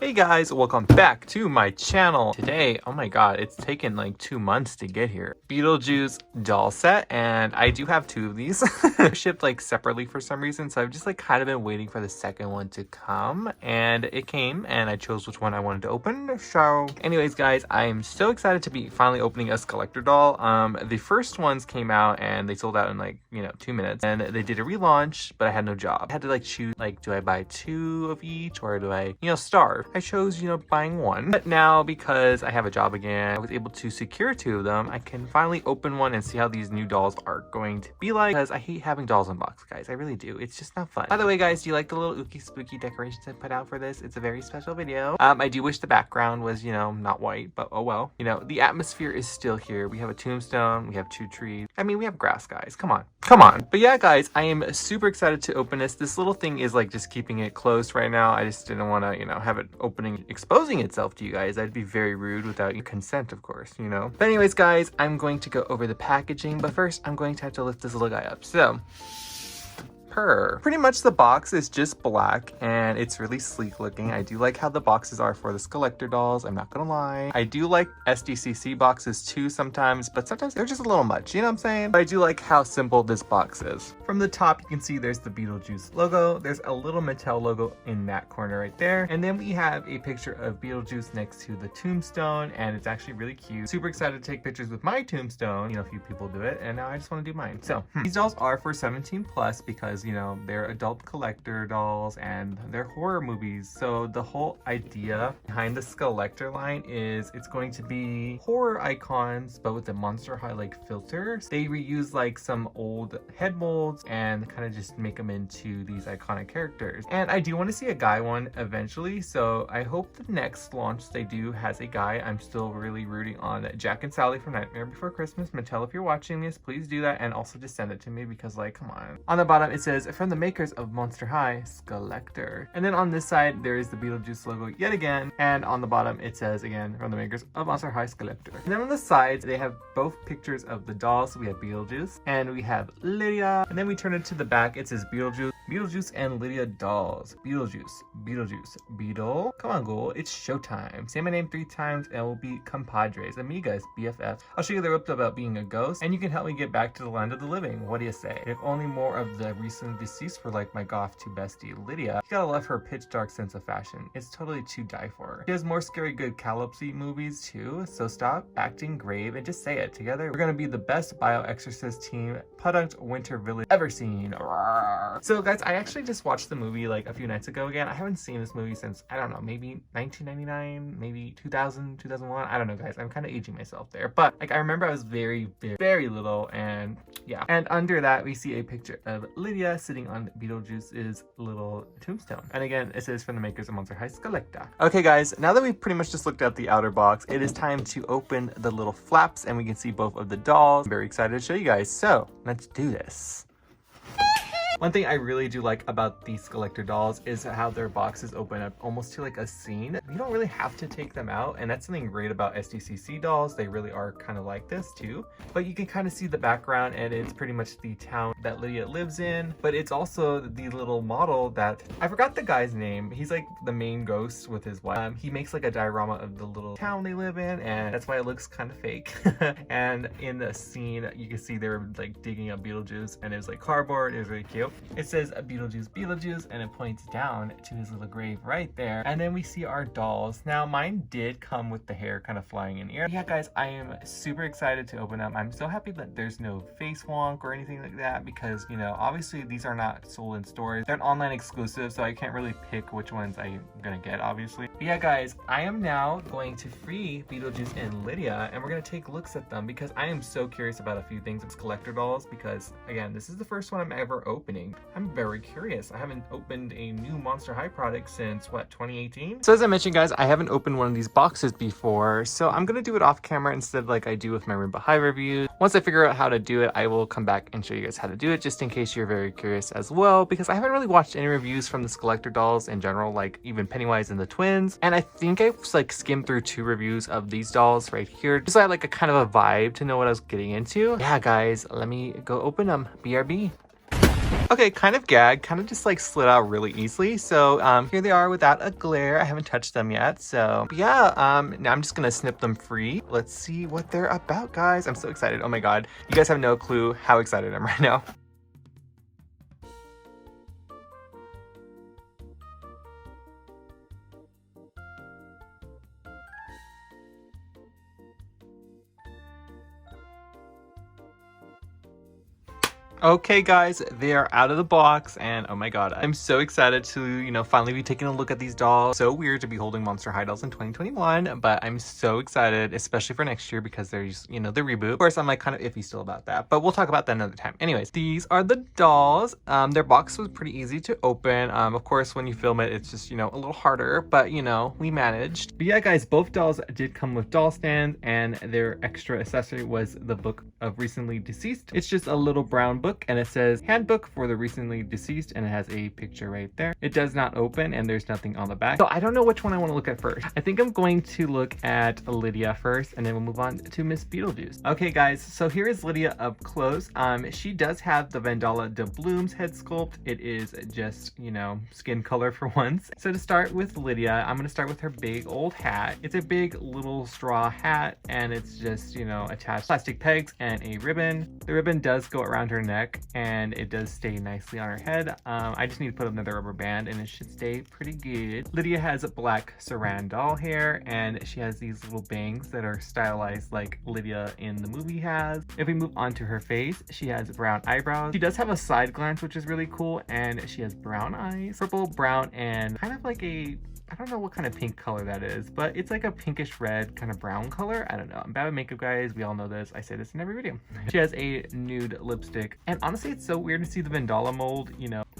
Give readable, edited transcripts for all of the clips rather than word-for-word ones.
Hey guys, welcome back to my channel. Today, oh my god, it's taken like 2 months to get here. Beetlejuice doll set, and I do have 2 of these. Shipped like separately for some reason, so I've just like kind of been waiting for the second one to come, and it came, and I chose which one I wanted to open. So anyways guys, I am so excited to be finally opening a Skullector doll. The first ones came out and they sold out in like, 2 minutes, and they did a relaunch, but I had no job. I had to like choose, like, do I buy 2 of each, or do I, starve? I chose, buying 1. But now, because I have a job again, I was able to secure 2 of them. I can finally open one and see how these new dolls are going to be like, because I hate having dolls unboxed, guys. I really do. It's just not fun. By the way, guys, do you like the little ooky spooky decorations I put out for this? It's a very special video. I do wish the background was, not white, but oh well. The atmosphere is still here. We have a tombstone. We have 2 trees. I mean, we have grass, guys. Come on. Come on. But yeah, guys, I am super excited to open this. This little thing is like just keeping it closed right now. I just didn't want to, have it opening, exposing itself to you guys. That'd be very rude without your consent, of course, But anyways, guys, I'm going to go over the packaging, but first I'm going to have to lift this little guy up. So, pretty much the box is just black and it's really sleek looking. I do like how the boxes are for the Skullector dolls, I'm not gonna lie. I do like SDCC boxes too sometimes, but sometimes they're just a little much, you know what I'm saying? But I do like how simple this box is. From the top, you can see there's the Beetlejuice logo. There's a little Mattel logo in that corner right there. And then we have a picture of Beetlejuice next to the tombstone, and it's actually really cute. Super excited to take pictures with my tombstone. A few people do it, and now I just want to do mine. So, these dolls are for 17 plus because, they're adult collector dolls and they're horror movies. So the whole idea behind the Skullector line is it's going to be horror icons, but with the Monster High like filters. They reuse like some old head molds and kind of just make them into these iconic characters. And I do want to see a guy one eventually. So I hope the next launch they do has a guy. I'm still really rooting on Jack and Sally from Nightmare Before Christmas. Mattel, if you're watching this, please do that. And also just send it to me because, like, come on. On the bottom, it says, from the makers of Monster High, Skullector. And then on this side, there is the Beetlejuice logo yet again. And on the bottom, it says, again, from the makers of Monster High, Skullector. And then on the sides, they have both pictures of the dolls. So we have Beetlejuice and we have Lydia. And then we turn it to the back. It says Beetlejuice and Lydia dolls. Beetlejuice, Beetle. Come on, Google. It's showtime. Say my name 3 times and we'll be compadres, amigas, BFF. I'll show you the ropes about being a ghost, and you can help me get back to the land of the living. What do you say? If only more of the recent deceased were like my goth 2 bestie, Lydia. You gotta love her pitch dark sense of fashion. It's totally to die for. She has more scary good Calypsy movies too, so stop acting grave and just say it. Together, we're gonna be the best bio-exorcist team Pudunk Winter Village ever seen. Rawr. So guys, I actually just watched the movie like a few nights ago again. I haven't seen this movie since, I don't know, maybe 1999, maybe 2000, 2001. I don't know, guys. I'm kind of aging myself there. But like, I remember I was very, very, very little, and yeah. And under that, we see a picture of Lydia sitting on Beetlejuice's little tombstone. And again, it says from the makers of Monster High, Skullector. Okay, guys, now that we've pretty much just looked at the outer box, it is time to open the little flaps, and we can see both of the dolls. I'm very excited to show you guys. So let's do this. One thing I really do like about these Skullector dolls is how their boxes open up almost to like a scene. You don't really have to take them out, and that's something great about SDCC dolls. They really are kind of like this too. But you can kind of see the background, and it's pretty much the town that Lydia lives in. But it's also the little model that, I forgot the guy's name. He's like the main ghost with his wife. He makes like a diorama of the little town they live in, and that's why it looks kind of fake. And in the scene, you can see they're like digging up Beetlejuice, and it was like cardboard. It was really cute. It says Beetlejuice, and it points down to his little grave right there. And then we see our dolls. Now, mine did come with the hair kind of flying in the air. Yeah, guys, I am super excited to open up. I'm so happy that there's no face wonk or anything like that because, obviously these are not sold in stores. They're an online exclusive, so I can't really pick which ones I'm gonna get, obviously. But yeah, guys, I am now going to free Beetlejuice and Lydia, and we're gonna take looks at them because I am so curious about a few things with Skullector dolls because, again, this is the first one I'm ever opening. I'm very curious. I haven't opened a new Monster High product since, what, 2018? So as I mentioned, guys, I haven't opened one of these boxes before, so I'm gonna do it off camera instead like I do with my Rainbow High reviews. Once I figure out how to do it, I will come back and show you guys how to do it, just in case you're very curious as well, because I haven't really watched any reviews from the Skullector dolls in general, like even Pennywise and the twins, and I think I like skimmed through 2 reviews of these dolls right here, just so I had like a kind of a vibe to know what I was getting into. Yeah, guys, let me go open them. BRB. Okay, kind of gagged, kind of just like slid out really easily. So here they are without a glare. I haven't touched them yet. So yeah, now I'm just gonna snip them free. Let's see what they're about, guys. I'm so excited. Oh my God, you guys have no clue how excited I am right now. Okay guys, they are out of the box and oh my God, I'm so excited to, finally be taking a look at these dolls. So weird to be holding Monster High dolls in 2021, but I'm so excited, especially for next year because there's, the reboot. Of course, I'm like kind of iffy still about that, but we'll talk about that another time. Anyways, these are the dolls. Their box was pretty easy to open. Of course, when you film it, it's just, a little harder, but we managed. But yeah, guys, both dolls did come with doll stands and their extra accessory was the Book of Recently Deceased. It's just a little brown book and it says handbook for the recently deceased and it has a picture right there. It does not open and there's nothing on the back. So I don't know which one I want to look at first. I think I'm going to look at Lydia first and then we'll move on to Miss Beetlejuice. Okay guys, so here is Lydia up close. She does have the Vandala de Bloom's head sculpt. It is just, skin color for once. So to start with Lydia, I'm going to start with her big old hat. It's a big little straw hat and it's just, attached plastic pegs and a ribbon. The ribbon does go around her neck and it does stay nicely on her head. I just need to put another rubber band and it should stay pretty good. Lydia has black saran doll hair and she has these little bangs that are stylized like Lydia in the movie has. If we move on to her face, she has brown eyebrows. She does have a side glance, which is really cool, and she has brown eyes, purple, brown, and kind of like I don't know what kind of pink color that is, but it's like a pinkish red kind of brown color. I don't know. I'm bad with makeup, guys. We all know this. I say this in every video. She has a nude lipstick. And honestly, it's so weird to see the Vandala mold,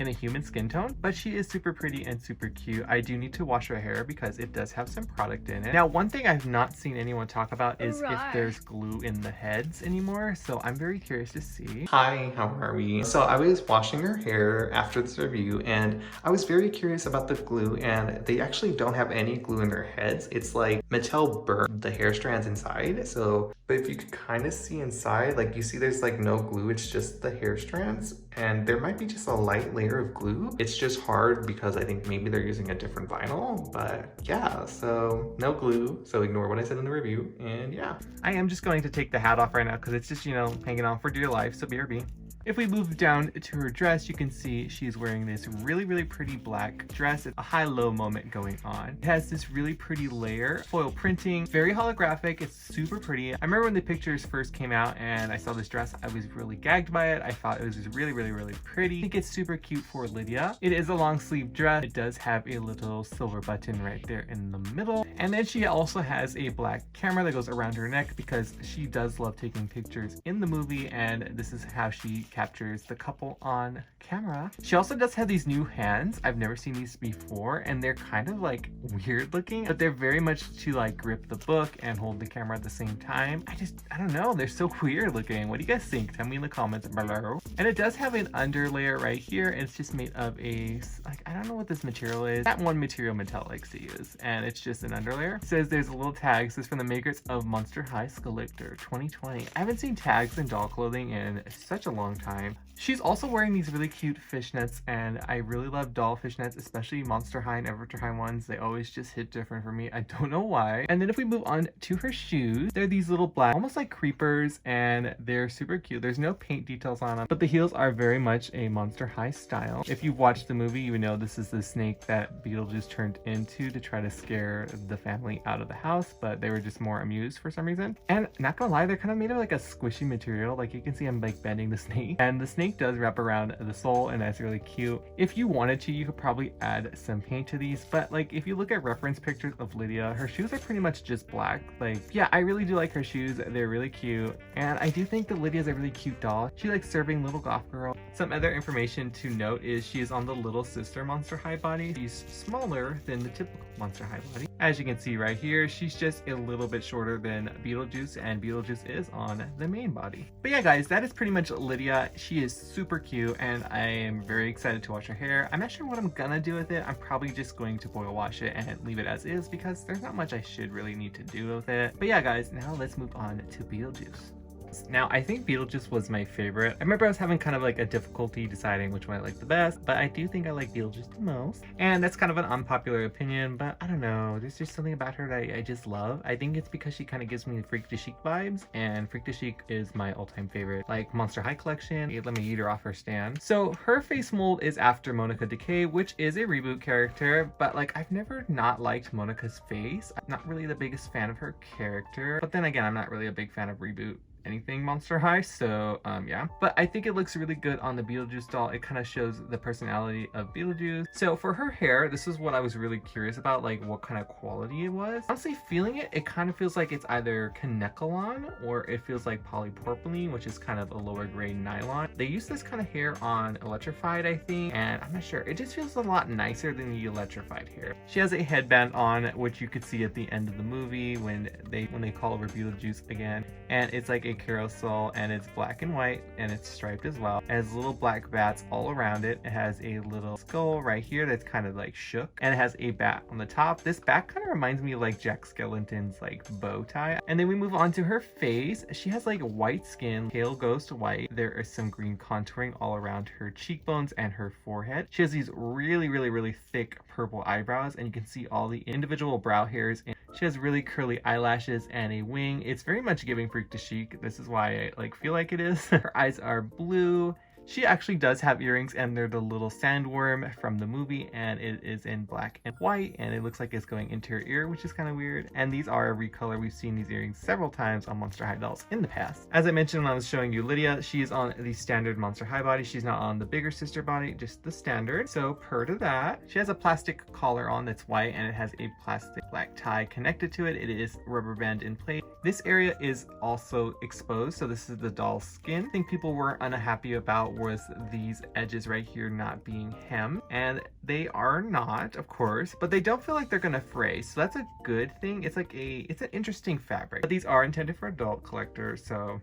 in a human skin tone, but she is super pretty and super cute. I do need to wash her hair because it does have some product in it. Now, one thing I've not seen anyone talk about is if there's glue in the heads anymore. So I'm very curious to see. Hi, how are we? So I was washing her hair after this review and I was very curious about the glue and they actually don't have any glue in their heads. It's like Mattel burned the hair strands inside. So, but if you could kind of see inside, like you see there's like no glue, it's just the hair strands and there might be just a light layer of glue. It's just hard because I think maybe they're using a different vinyl, but yeah, so no glue. So ignore what I said in the review and yeah. I am just going to take the hat off right now because it's just, hanging on for dear life, so BRB. If we move down to her dress, you can see she's wearing this really, really pretty black dress. It's a high-low moment going on. It has this really pretty layer, foil printing, very holographic. It's super pretty. I remember when the pictures first came out and I saw this dress, I was really gagged by it. I thought it was just really, really, really pretty. I think it's super cute for Lydia. It is a long sleeve dress. It does have a little silver button right there in the middle. And then she also has a black camera that goes around her neck because she does love taking pictures in the movie and this is how she captures the couple on camera. She also does have these new hands. I've never seen these before and they're kind of like weird looking, but they're very much to like grip the book and hold the camera at the same time. I don't know, they're so weird looking. What do you guys think? Tell me in the comments below. And it does have an under layer right here. It's just made of a, like, I don't know what this material is. That one material Mattel likes to use and it's just an underlayer. It says there's a little tag. This is from the makers of Monster High Skullector 2020. I haven't seen tags in doll clothing in such a long time. She's also wearing these really cute fishnets and I really love doll fishnets, especially Monster High and Everter High ones. They always just hit different for me. I don't know why. And then if we move on to her shoes, they're these little black, almost like creepers, and they're super cute. There's no paint details on them, but the heels are very much a Monster High style. If you've watched the movie, you would know this is the snake that Beetlejuice turned into to try to scare the family out of the house, but they were just more amused for some reason. And not gonna lie, they're kind of made of like a squishy material. Like you can see I'm like bending the snake, and the snake does wrap around the sole and that's really cute. If you wanted to, you could probably add some paint to these, but like if you look at reference pictures of Lydia, her shoes are pretty much just black. Like, yeah, I really do like her shoes. They're really cute. And I do think that Lydia's a really cute doll. She likes serving little goth girl. Some other information to note is she is on the little sister Monster High body. She's smaller than the typical Monster High body. As you can see right here, she's just a little bit shorter than Beetlejuice, and Beetlejuice is on the main body. But yeah, guys, that is pretty much Lydia. She is super cute, and I am very excited to wash her hair. I'm not sure what I'm gonna do with it. I'm probably just going to boil wash it and leave it as is because there's not much I should really need to do with it. But yeah, guys, now let's move on to Beetlejuice. Beetlejuice. Now, I think Beetlejuice was my favorite. I remember I was having kind of like a difficulty deciding which one I liked the best, but I do think I like Beetlejuice the most. And that's kind of an unpopular opinion, but I don't know. There's just something about her that I just love. I think it's because she kind of gives me Freak de Chic vibes, and Freak de Chic is my all-time favorite. Like Monster High collection. Let me eat her off her stand. So her face mold is after Monica Decay, which is a reboot character, but like I've never not liked Monica's face. I'm not really the biggest fan of her character, but then again, I'm not really a big fan of reboot anything Monster High, so yeah, but I think it looks really good on the Beetlejuice doll. It kind of shows the personality of Beetlejuice. So for her hair, this is what I was really curious about, like what kind of quality it was. Honestly, feeling it, it kind of feels like it's either Kanekalon or it feels like polypropylene, which is kind of a lower grade nylon. They use this kind of hair on Electrified, I think, and I'm not sure. It just feels a lot nicer than the Electrified hair. She has a headband on, which you could see at the end of the movie when they call over Beetlejuice again, and it's like a carousel, and it's black and white, and it's striped as well. It has little black bats all around it. It has a little skull right here that's kind of like shook, and it has a bat on the top. This bat kind of reminds me of like Jack Skellington's like bow tie. And then we move on to her face. She has like white skin, pale ghost white. There is some green contouring all around her cheekbones and her forehead. She has these really thick purple eyebrows, and you can see all the individual brow hairs. She has really curly eyelashes and a wing. It's very much giving Freak de Chic. This is why I like feel like it is. Her eyes are blue. She actually does have earrings, and they're the little sandworm from the movie, and it is in black and white, and it looks like it's going into her ear, which is kind of weird. And these are a recolor. We've seen these earrings several times on Monster High dolls in the past. As I mentioned when I was showing you Lydia, she is on the standard Monster High body. She's not on the bigger sister body, just the standard. So per to that, she has a plastic collar on that's white, and it has a plastic black tie connected to it. It is rubber band in place. This area is also exposed, so this is the doll's skin. I think people were unhappy about was these edges right here not being hemmed, and they are not, of course, but they don't feel like they're gonna fray, so that's a good thing. It's like it's an interesting fabric, but these are intended for adult collectors, so.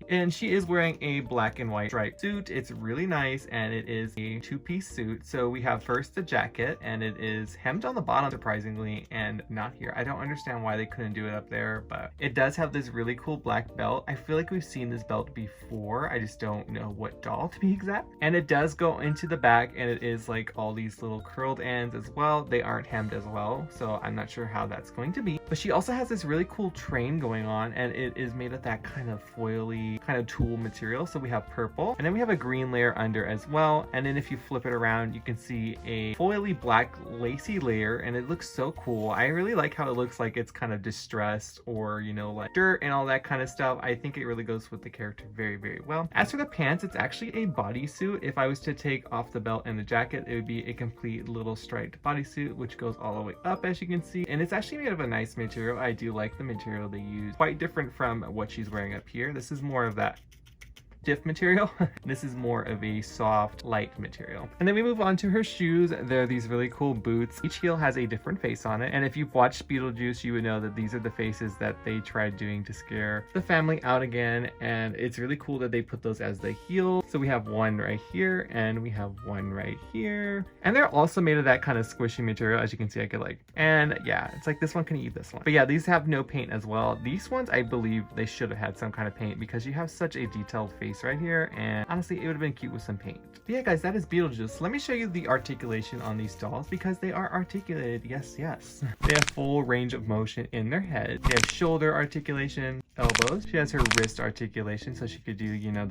And she is wearing a black and white striped suit. It's really nice, and it is a two-piece suit. So we have first the jacket, and it is hemmed on the bottom, surprisingly, and not here. I don't understand why they couldn't do it up there, but it does have this really cool black belt. I feel like we've seen this belt before. I just don't know what doll to be exact. And it does go into the back, and it is like all these little curled ends as well. They aren't hemmed as well, so I'm not sure how that's going to be. But she also has this really cool train going on, and it is made of that kind of foily kind of tulle material. So we have purple, and then we have a green layer under as well, and then if you flip it around, you can see a foily black lacy layer, and it looks so cool. I really like how it looks like it's kind of distressed, or you know, like dirt and all that kind of stuff. I think it really goes with the character very well. As for the pants, it's actually a bodysuit. If I was to take off the belt and the jacket, it would be a complete little striped bodysuit, which goes all the way up, as you can see, and it's actually made of a nice material. I do like the material they use. Quite different from what she's wearing up here. This is more of that stiff material. This is more of a soft, light material. And then we move on to her shoes. They're these really cool boots. Each heel has a different face on it. And if you've watched Beetlejuice, you would know that these are the faces that they tried doing to scare the family out again. And it's really cool that they put those as the heel. So we have one right here, and we have one right here. And they're also made of that kind of squishy material. As you can see, I could like, and yeah, it's like this one can eat this one. But yeah, these have no paint as well. These ones, I believe they should have had some kind of paint, because you have such a detailed face right here, and honestly it would have been cute with some paint. But yeah guys, that is Beetlejuice. Let me show you the articulation on these dolls, because they are articulated. Yes they have full range of motion in their head. They have shoulder articulation, elbows. She has her wrist articulation, so she could do, you know,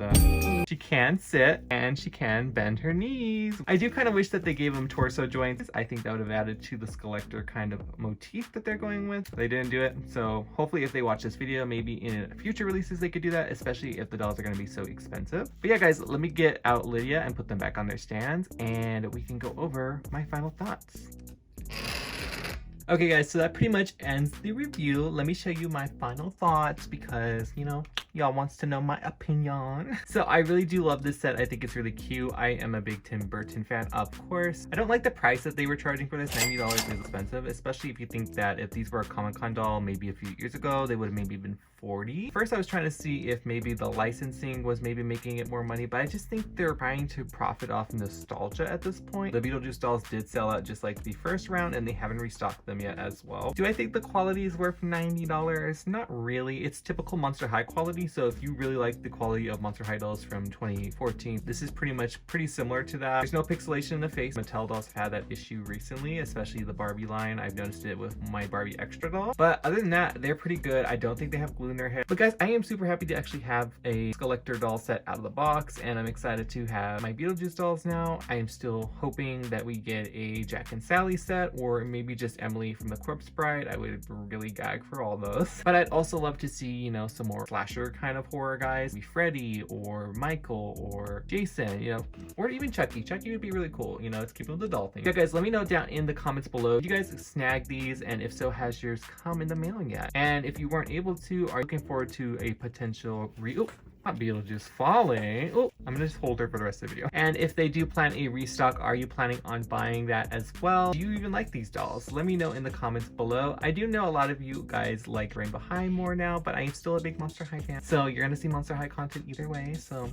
she can sit and she can bend her knees. I do kind of wish that they gave them torso joints. I think that would have added to the Skullector kind of motif that they're going with. They didn't do it, so hopefully if they watch this video, maybe in future releases they could do that, especially if the dolls are going to be so expensive. But yeah guys, let me get out Lydia and put them back on their stands, and we can go over my final thoughts. Okay guys, so that pretty much ends the review. Let me show you my final thoughts, because, you know, y'all wants to know my opinion. So I really do love this set. I think it's really cute. I am a big Tim Burton fan, of course. I don't like the price that they were charging for this. $90 is expensive, especially if you think that if these were a Comic-Con doll maybe a few years ago, they would have maybe been $40. First I was trying to see if maybe the licensing was maybe making it more money, but I just think they're trying to profit off nostalgia at this point. The Beetlejuice dolls did sell out just like the first round, and they haven't restocked them yet as well. Do I think the quality is worth $90? Not really. It's typical Monster High quality, quality. So if you really like the quality of Monster High dolls from 2014, this is pretty similar to that. There's no pixelation in the face. Mattel dolls have had that issue recently, especially the Barbie line. I've noticed it with my Barbie Extra doll. But other than that, they're pretty good. I don't think they have glue in their hair. But guys, I am super happy to actually have a Skullector doll set out of the box, and I'm excited to have my Beetlejuice dolls now. I am still hoping that we get a Jack and Sally set, or maybe just Emily from the Corpse Bride. I would really gag for all those. But I'd also love to see, you know, some more slasher kind of horror guys. Maybe Freddy or Michael or Jason, you know, or even Chucky. Chucky would be really cool, you know, it's keeping with the doll thing. Yeah, guys, let me know down in the comments below. Did you guys snag these? And if so, has yours come in the mail yet? And if you weren't able to, are you looking forward to a potential not Beetlejuice falling. Oh, I'm gonna just hold her for the rest of the video. And if they do plan a restock, are you planning on buying that as well? Do you even like these dolls? Let me know in the comments below. I do know a lot of you guys like Rainbow High more now, but I am still a big Monster High fan. So you're gonna see Monster High content either way. So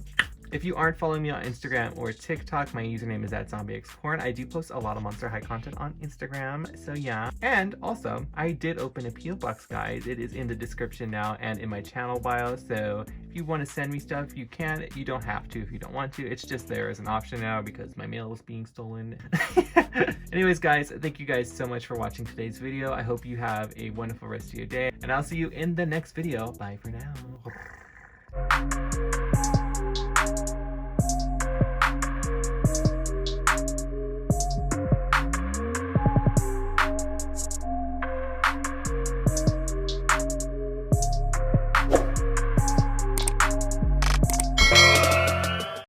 if you aren't following me on Instagram or TikTok, my username is @Zombiexcorn. I do post a lot of Monster High content on Instagram, so yeah. And also, I did open a P.O. box, guys. It is in the description now and in my channel bio, so if you want to send me stuff, you can. You don't have to if you don't want to. It's just there as an option now because my mail was being stolen. Anyways, guys, thank you guys so much for watching today's video. I hope you have a wonderful rest of your day, and I'll see you in the next video. Bye for now.